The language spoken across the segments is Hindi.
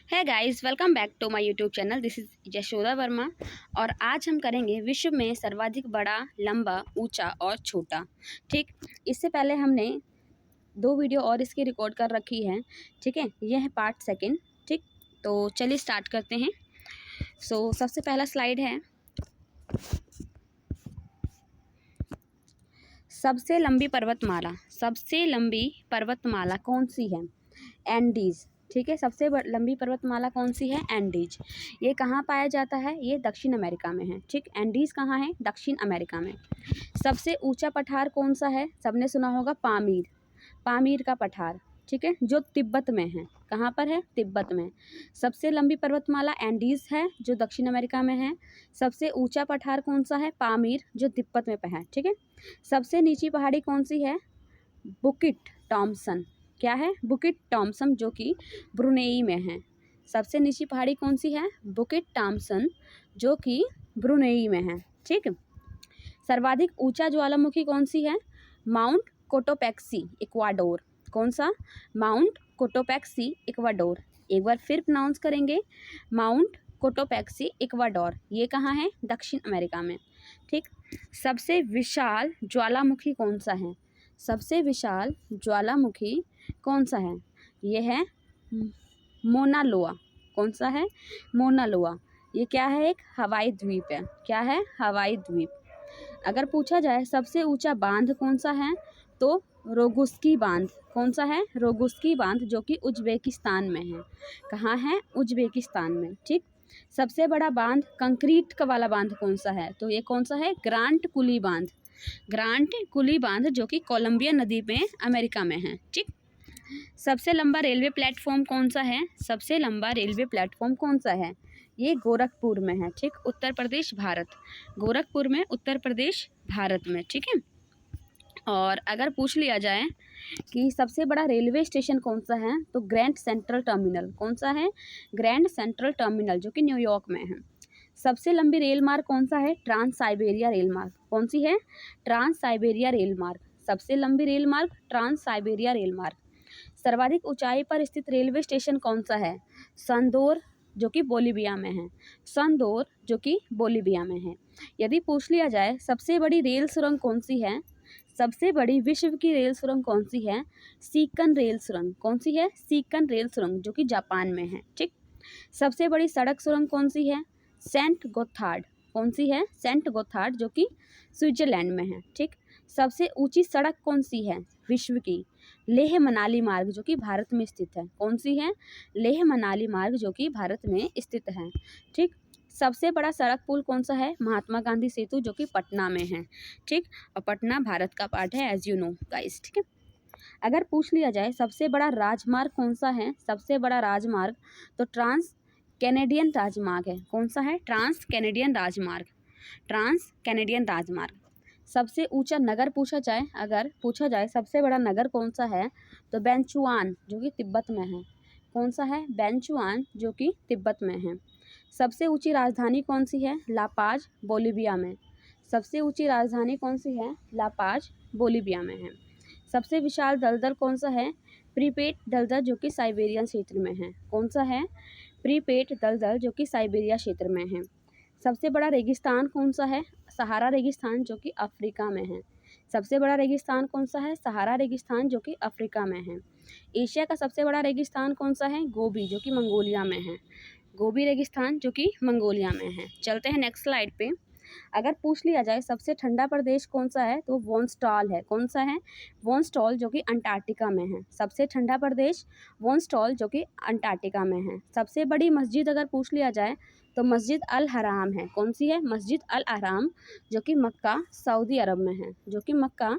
है guys, welcome back to my YouTube channel. This is Yashoda Verma और आज हम करेंगे विश्व में सर्वाधिक बड़ा, लंबा, ऊंचा और छोटा। ठीक, इससे पहले हमने 2 वीडियो और इसकी रिकॉर्ड कर रखी है। ठीक है, यह है पार्ट सेकंड। ठीक, तो चलिए स्टार्ट करते हैं। सबसे पहला स्लाइड है, सबसे लंबी पर्वतमाला। सबसे लंबी पर्वतमाला कौन सी है? एंडीज। ठीक है, सबसे लंबी पर्वतमाला कौन सी है? एंडीज। ये कहाँ पाया जाता है? ये दक्षिण अमेरिका में है। ठीक, एंडीज कहाँ है? दक्षिण अमेरिका में। सबसे ऊंचा पठार कौन सा है? सबने सुना होगा पामीर। पामीर का पठार, ठीक है, जो तिब्बत में है। कहाँ पर है? तिब्बत में। सबसे लंबी पर्वतमाला एंडीज है, जो दक्षिण अमेरिका में है। सबसे ऊंचा पठार कौन सा है? पामीर, जो तिब्बत में है। ठीक है, सबसे नीची पहाड़ी कौन सी है? बुकिट टॉम्सन। क्या है? बुकिट टॉम्सन, जो कि ब्रुनेई में है। सबसे नीची पहाड़ी कौन सी है? बुकिट टॉम्सन, जो कि ब्रुनेई में है। ठीक, सर्वाधिक ऊंचा ज्वालामुखी कौन सी है? Mount Cotopaxi, Ecuador. कौन सा? Mount Cotopaxi, Ecuador. एक बार फिर प्रोनाउंस करेंगे, माउंट कोटोपैक्सी, इक्वाडोर। ये कहाँ है? दक्षिण अमेरिका में। ठीक, सबसे विशाल ज्वालामुखी कौन सा है? सबसे विशाल ज्वालामुखी कौन सा है? यह है मोना लोआ। कौन सा है? मोना लोआ। ये क्या है? एक हवाई द्वीप है। क्या है? हवाई द्वीप। अगर पूछा जाए सबसे ऊंचा बांध कौन सा है, तो रोगुस्की बांध। कौन सा है? रोगुस्की बांध, जो कि उज्बेकिस्तान में है। कहाँ है? उज्बेकिस्तान में। ठीक, सबसे बड़ा बांध, कंक्रीट का वाला बांध कौन सा है? तो ये कौन सा है? ग्रांट कुली बांध। ग्रांट कुली बांध, जो कि कोलंबिया नदी में अमेरिका में है। ठीक, सबसे लंबा रेलवे प्लेटफॉर्म कौन सा है? सबसे लंबा रेलवे प्लेटफॉर्म कौन सा है? ये गोरखपुर में है। ठीक, उत्तर प्रदेश, भारत। गोरखपुर में, उत्तर प्रदेश, भारत में। ठीक है, और अगर पूछ लिया जाए कि सबसे बड़ा रेलवे स्टेशन कौन सा है, तो ग्रैंड सेंट्रल टर्मिनल। कौन सा है? ग्रैंड सेंट्रल टर्मिनल, जो कि न्यूयॉर्क में है। सबसे लंबी रेल मार्ग कौन सा है? ट्रांस साइबेरिया रेल मार्ग। कौन सी है? ट्रांस साइबेरिया रेल मार्ग। सबसे लंबी रेल मार्ग, ट्रांस साइबेरिया रेल मार्ग। सर्वाधिक ऊंचाई पर स्थित रेलवे स्टेशन कौन सा है? संदोर, जो कि बोलीविया में है। संदोर, जो कि बोलीविया में है। यदि पूछ लिया जाए सबसे बड़ी रेल सुरंग कौन सी है, सबसे बड़ी विश्व की रेल सुरंग कौन सी है? सीकन रेल सुरंग। कौन सी है? सीकन रेल सुरंग, जो कि जापान में है। ठीक, सबसे बड़ी सड़क सुरंग कौन सी है? सेंट गोथार्ड। कौन सी है? सेंट गोथार्ड, जो कि स्विट्जरलैंड में है। ठीक, सबसे ऊंची सड़क कौन सी है विश्व की? लेह मनाली मार्ग, जो कि भारत में स्थित है। कौन सी है? लेह मनाली मार्ग, जो कि भारत में स्थित है। ठीक, सबसे बड़ा सड़क पुल कौन सा है? महात्मा गांधी सेतु, जो कि पटना में है। ठीक, और पटना भारत का पार्ट है, एज यू नो गाइस। ठीक है, अगर पूछ लिया जाए सबसे बड़ा राजमार्ग कौन सा है, सबसे बड़ा राजमार्ग, तो ट्रांस कैनेडियन राजमार्ग है। कौन सा है? ट्रांस कैनेडियन राजमार्ग। ट्रांस कैनेडियन राजमार्ग। सबसे ऊंचा नगर पूछा जाए, अगर पूछा जाए सबसे बड़ा नगर कौन सा है, तो बेंचुआन, जो कि तिब्बत में है। कौन सा है? बेंचुआन, जो कि तिब्बत में है। सबसे ऊंची राजधानी कौन सी है? लापाज, बोलीविया में। सबसे ऊंची राजधानी कौन सी है? लापाज, बोलीविया में है। सबसे विशाल दलदल कौन सा है? प्रीपेट दलदल, जो कि साइबेरियन क्षेत्र में है। कौन सा है? प्रीपेट दलदल, जो कि साइबेरिया क्षेत्र में है। सबसे बड़ा रेगिस्तान कौन सा है? सहारा रेगिस्तान, जो कि अफ्रीका में है। सबसे बड़ा रेगिस्तान कौन सा है? सहारा रेगिस्तान, जो कि अफ्रीका में है। एशिया का सबसे बड़ा रेगिस्तान कौन सा है? गोबी, जो कि मंगोलिया में है। गोबी रेगिस्तान, जो कि मंगोलिया में है। चलते हैं नेक्स्ट स्लाइड पे। अगर पूछ लिया जाए सबसे ठंडा प्रदेश कौन सा है, तो वोंस्टॉल है। कौन सा है? वोंस्टॉल, जो कि अंटार्कटिका में है। सबसे ठंडा प्रदेश वोंस्टॉल, जो कि अंटार्कटिका में है। सबसे बड़ी मस्जिद अगर पूछ लिया जाए, तो मस्जिद अल हराम है। कौन सी है? मस्जिद अल हराम, जो कि मक्का, सऊदी अरब में है। जो कि मक्का,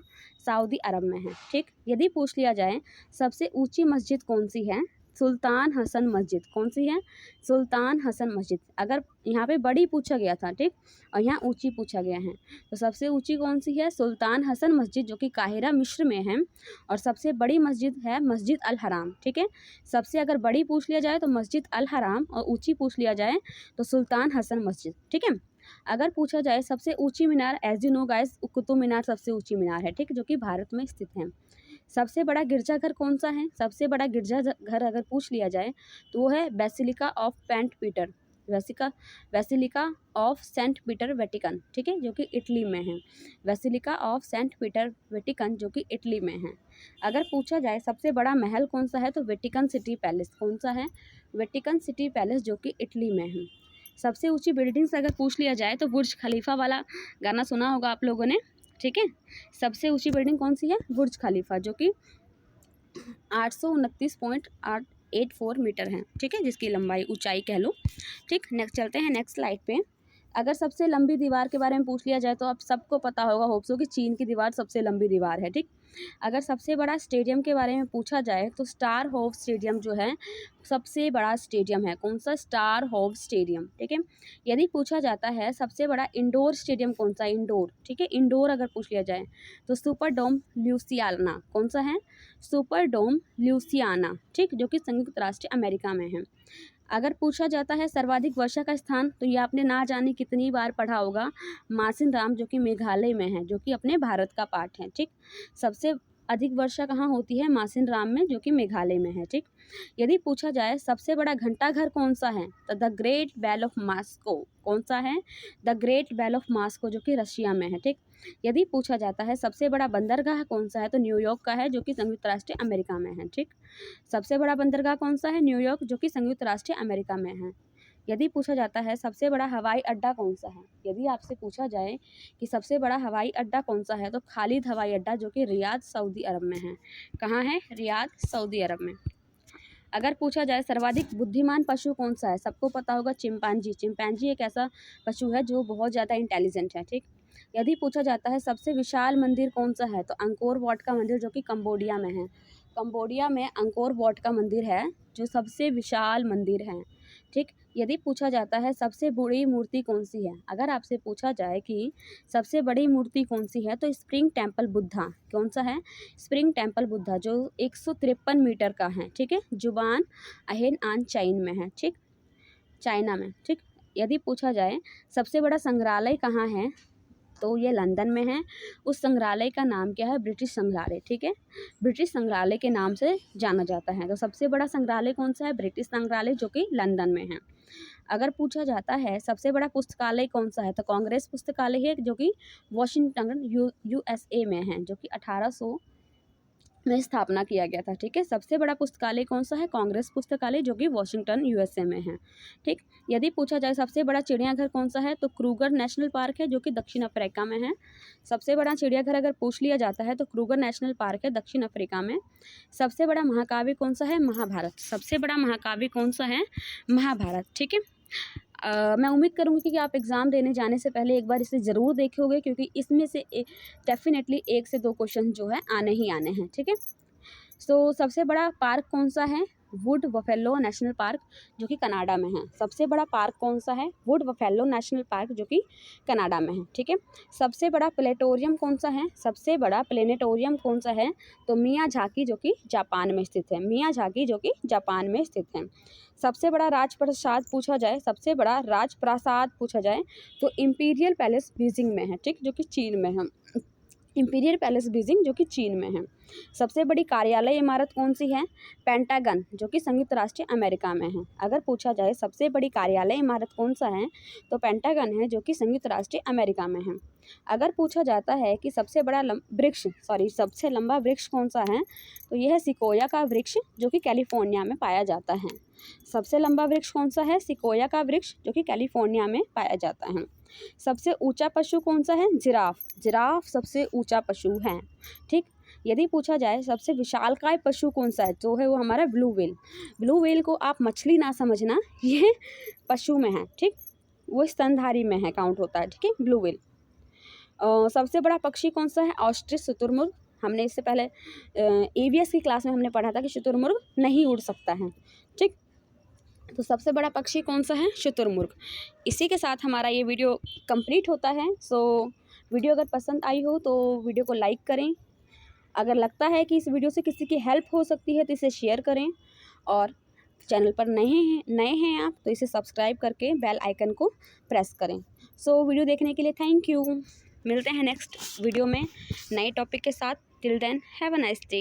सऊदी अरब में है। ठीक, यदि पूछ लिया जाए सबसे ऊंची मस्जिद कौन सी है, सुल्तान हसन मस्जिद। कौन सी है? सुल्तान हसन मस्जिद। अगर यहाँ पे बड़ी पूछा गया था, ठीक, और यहाँ ऊंची पूछा गया है, तो सबसे ऊंची कौन सी है? सुल्तान हसन मस्जिद, जो कि काहिरा मिस्र में है। और सबसे बड़ी मस्जिद है मस्जिद अल हराम। ठीक है, सबसे अगर बड़ी पूछ लिया जाए तो मस्जिद अल हराम, और ऊंची पूछ लिया जाए तो सुल्तान हसन मस्जिद। ठीक है, अगर पूछा जाए सबसे ऊंची मीनार, as you know guys, Qutub Minar सबसे ऊंची मीनार है। ठीक, जो कि भारत में स्थित है। सबसे बड़ा गिरजाघर कौन सा है? सबसे बड़ा गिरजाघर अगर पूछ लिया जाए तो वो है basilica of saint Peter, basilica of saint Peter Vatican, ठीक है, जो कि इटली में है। Basilica of saint Peter Vatican जो कि इटली में है। अगर पूछा जाए सबसे बड़ा महल कौन सा है तो वेटिकन सिटी पैलेस, कौन सा है? वेटिकन सिटी पैलेस जो कि इटली में है। सबसे ऊंची बिल्डिंग्स अगर पूछ लिया जाए तो बुर्ज खलीफा वाला गाना सुना होगा आप लोगों ने, ठीक है। सबसे ऊंची बिल्डिंग कौन सी है? बुर्ज खलीफा, जो कि 829.84 मीटर है, ठीक है, जिसकी लंबाई ऊंचाई कह लो, ठीक। नेक्स्ट चलते हैं नेक्स्ट स्लाइड पे। अगर सबसे लंबी दीवार के बारे में पूछ लिया जाए तो आप सबको पता होगा होप्सो कि चीन की दीवार सबसे लंबी दीवार है, ठीक। अगर सबसे बड़ा स्टेडियम के बारे में पूछा जाए तो स्टार होप स्टेडियम जो है सबसे बड़ा स्टेडियम है। कौन सा? स्टार होप स्टेडियम, ठीक है। यदि पूछा जाता है सबसे बड़ा इंडोर स्टेडियम कौन सा? इंडोर, ठीक है, इंडोर अगर पूछ लिया जाए तो सुपर डोम ल्यूसियाना, कौन सा है? सुपर डोम ल्यूसियाना, ठीक, जो कि संयुक्त राष्ट्र अमेरिका में है। अगर पूछा जाता है सर्वाधिक वर्षा का स्थान तो ये आपने ना जाने कितनी बार पढ़ा होगा, मासिन राम जो कि मेघालय में है, जो कि अपने भारत का पार्ट है, ठीक। सबसे अधिक वर्षा कहाँ होती है? मासिन राम में, जो कि मेघालय में है, ठीक। यदि पूछा जाए सबसे बड़ा घंटाघर कौन सा है तो the great bell of Moscow, कौन सा है? The great bell of Moscow जो कि रशिया में है, ठीक। यदि पूछा जाता है सबसे बड़ा बंदरगाह कौन सा है तो न्यूयॉर्क का है, जो कि संयुक्त राष्ट्र अमेरिका में है, ठीक। सबसे बड़ा बंदरगाह कौन सा है? न्यूयॉर्क, जो कि संयुक्त राष्ट्र अमेरिका में है। यदि पूछा जाता है सबसे बड़ा हवाई अड्डा कौन सा है, यदि आपसे पूछा जाए कि सबसे बड़ा हवाई अड्डा कौन सा है तो खालिद हवाई अड्डा, जो कि रियाद सऊदी अरब में है। कहाँ है? रियाद सऊदी अरब में। अगर पूछा जाए सर्वाधिक बुद्धिमान पशु कौन सा है, सबको पता होगा चिंपांजी। चिंपांजी एक ऐसा पशु है जो बहुत ज़्यादा इंटेलिजेंट है, ठीक। यदि पूछा जाता है सबसे विशाल मंदिर कौन सा है तो अंकोर वाट का मंदिर, जो कि कंबोडिया में है। कंबोडिया में अंकोर वाट का मंदिर है जो सबसे विशाल मंदिर है, ठीक। यदि पूछा जाता है सबसे बड़ी मूर्ति कौन सी है, अगर आपसे पूछा जाए कि सबसे बड़ी मूर्ति कौन सी है तो स्प्रिंग टेम्पल बुद्धा, कौन सा है? स्प्रिंग टेम्पल बुद्धा, जो 153 मीटर का है, ठीक है, जुबान अहेन आन चाइन में है, ठीक, चाइना में, ठीक। यदि पूछा जाए सबसे बड़ा संग्रहालय कहाँ है तो ये लंदन में है। उस संग्रहालय का नाम क्या है? ब्रिटिश संग्रहालय, ठीक है, ब्रिटिश संग्रहालय के नाम से जाना जाता है। तो सबसे बड़ा संग्रहालय कौन सा है? ब्रिटिश संग्रहालय, जो कि लंदन में है। अगर पूछा जाता है सबसे बड़ा पुस्तकालय कौन सा है तो कांग्रेस पुस्तकालय है, जो कि वॉशिंगटन यूएसए में है, जो कि 1800 में स्थापना किया गया था, ठीक है। सबसे बड़ा पुस्तकालय कौन सा है? कांग्रेस पुस्तकालय, जो कि वॉशिंगटन यूएसए में है, ठीक। यदि पूछा जाए सबसे बड़ा चिड़ियाघर कौन सा है तो क्रूगर नेशनल पार्क है, जो कि दक्षिण अफ्रीका में है। सबसे बड़ा चिड़ियाघर अगर पूछ लिया जाता है तो क्रूगर नेशनल पार्क है, दक्षिण अफ्रीका में। सबसे बड़ा महाकाव्य कौन सा है? महाभारत। सबसे बड़ा महाकाव्य कौन सा है? महाभारत, ठीक है। मैं उम्मीद करूँगी कि आप एग्ज़ाम देने जाने से पहले एक बार इसे ज़रूर देखोगे, क्योंकि इसमें से डेफिनेटली 1 से 2 क्वेश्चन जो है आने ही आने हैं, ठीक है। सो सबसे बड़ा पार्क कौन सा है? वुड बफेलो नेशनल पार्क, जो कि कनाडा में है। सबसे बड़ा पार्क कौन सा है? वुड बफेलो नेशनल पार्क, जो कि कनाडा में है, ठीक है। सबसे बड़ा प्लेनेटोरियम कौन सा है? सबसे बड़ा प्लेनेटोरियम कौन सा है तो मियाजाकी, जो कि जापान में स्थित है। मियाजाकी, जो कि जापान में स्थित है। सबसे बड़ा राजप्रासाद पूछा जाए, सबसे बड़ा राजप्रासाद पूछा जाए तो इंपीरियल पैलेस बीजिंग में है, ठीक, जो कि चीन में है। इंपीरियल पैलेस बीजिंग, जो कि चीन में है। सबसे बड़ी कार्यालय इमारत कौन सी है? पेंटागन, जो कि संयुक्त राष्ट्र अमेरिका में है। अगर पूछा जाए सबसे बड़ी कार्यालय इमारत कौन सा है तो पेंटागन है, जो कि संयुक्त राष्ट्र अमेरिका में है। अगर पूछा जाता है कि सबसे लंबा वृक्ष कौन सा है तो यह है सिकोया का वृक्ष, जो कि कैलिफोर्निया में पाया जाता है। सबसे लंबा वृक्ष कौन सा है? सिकोया का वृक्ष, जो कि कैलिफोर्निया में पाया जाता है। सबसे ऊंचा पशु कौन सा है? जिराफ। जिराफ सबसे ऊंचा पशु है, ठीक। यदि पूछा जाए सबसे विशालकाय पशु कौन सा है तो है वो हमारा ब्लू व्हेल। ब्लू व्हेल को आप मछली ना समझना, ये पशु में है, ठीक, वो स्तनधारी में है, काउंट होता है, ठीक है, ब्लू व्हेल। सबसे बड़ा पक्षी कौन सा है? ऑस्ट्रिच, शुतुरमुर्ग। हमने इससे पहले EVS की क्लास में हमने पढ़ा था कि शुतुरमुर्ग नहीं उड़ सकता है, ठीक। तो सबसे बड़ा पक्षी कौन सा है? शुतुरमुर्ग। इसी के साथ हमारा ये वीडियो कंप्लीट होता है। सो वीडियो अगर पसंद आई हो तो वीडियो को लाइक करें। अगर लगता है कि इस वीडियो से किसी की हेल्प हो सकती है तो इसे शेयर करें, और चैनल पर नए हैं आप तो इसे सब्सक्राइब करके बेल आइकन को प्रेस करें। सो वीडियो देखने के लिए थैंक यू। मिलते हैं नेक्स्ट वीडियो में नए टॉपिक के साथ। Till then have a nice day.